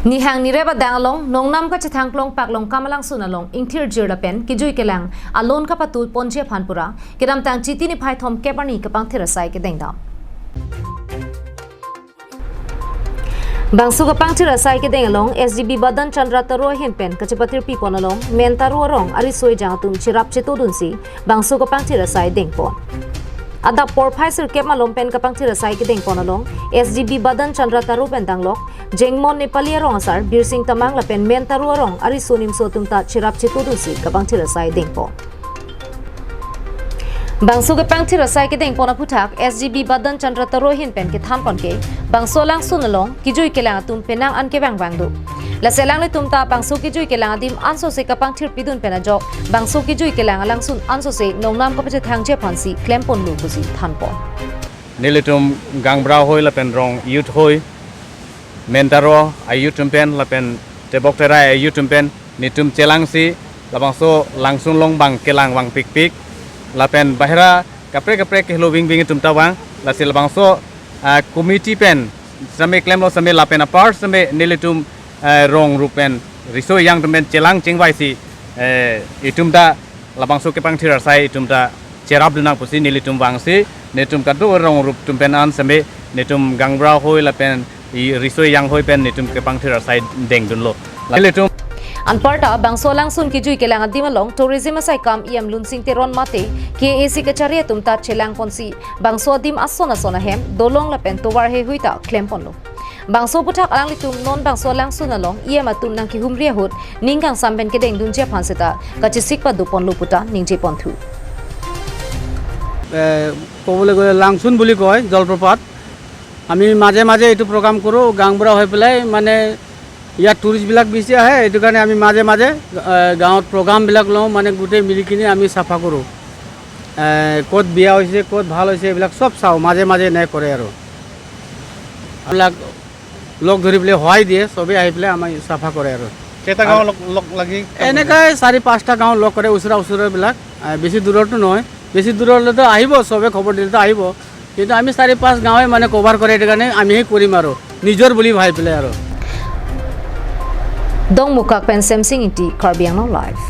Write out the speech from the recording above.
Nihang nireba dangalong nongnam ka chithangklong Paklongkam aLanksun along ingthir jirda pen kejui kelang alon ka patu ponje phanpura kiram tang chiti ni phai thom keparni kepangthir asai ke dengda bangsu kepangthir asai ke dengalong SGB badan chandra taro hen pen kachipatir pi ponalong men taro rong ari soi jang tum chirap chitodunsi bangsu kepangthir asai dengpon Ada por phaisir kepmalom pen kepangthir asai ke dengpon along SGB badan chandra taro pen danglok Jengmon Nepali rong asar birsing tamang lapen men taru rong ari sonim sotum ta chirap chitudusi kepangthir asai dengpo Bangsu kepangthir asai ke dengpo na puthak SGB badan chandra taro hin pen ke thampon ke bangsu aLanksun along kejui kelang tum penang an ke bang bangdu la selang le tum ta bangsu kejui kelang adim anso se kepangthir pidun pena jok bangsu kejui kelang aLanksun anso se nongnam kapache thangje phansi klempon lu kusi thanpon Nilitum gangbra hoi lapen rong youth hoi Mentaro ayu tumpen lapen tebok terai ayu tumpen nitum kelang si labangso langsung long bang kelang bang pik pik lapen bahira kapre ke lo wing wing tumta bang lasil labangso committee pen same klem lo same lapen apart same nilitum rong rupen riso yang tumpen kelang chingwai si itumda labangso kepangthir asai itumda cherap duna pusi nilitum bang si netum kadu rong rup tumpen an same netum gangbra hoi lapen risoi yang hoi pen nitum kepangthir asai deng dunlo litum Anparta bangso aLanksun kejui kelang adim along tourism asai kam iam lunsing teron mate KAC kacharia tumta chelang ponsi bangso adim asona hem dolong lapen towar he huita klempon lo bangso puthak alang litum non bangso aLanksun along iam atum nang ki humria hut ningkang samben ke deng dunjia phanseta kachisik pa dupon lo puta ningje ponthu kobole gole aLanksun buli koy জলপ্রপাত আমি মাঝে মাঝে এটু programme করো গাংবুড়া হয়ে পেলাই মানে ইয়াত টুরিস্টবিলাক বেছি আহে এইটো কাৰণে আমি মাঝে মাঝে গাঁৱত প্ৰগ্ৰামবিলাক লওঁ মানে গোটেই মিলি কিনি আমি চাফা কৰোঁ ক'ত বিয়া হৈছে ক'ত ভাল হৈছে এইবিলাক চব চাওঁ মাজে মাজে এনে কৰে আৰু এইবিলাক লগ ধৰি পেলাই সহায় দিয়ে চবেই আহি পেলাই আমি চাফা কৰে আৰু কেইটা গাঁও লগ লাগি এনেকৈ 4-5টা গাঁও লগ কৰে ওচৰবিলাক বেছি দূৰতো নহয় বেছি দূৰলৈতো আহিব চবে খবৰ দিলেতো আহিব কিন্তু আমি 4-5 গাঁৱে মানে কভাৰ কৰে এইটো কাৰণে আমি কৰিম আৰু নিজৰ বুলি ভাবি পেলাই আৰু Dong mukak pen semsing inti Karbiang live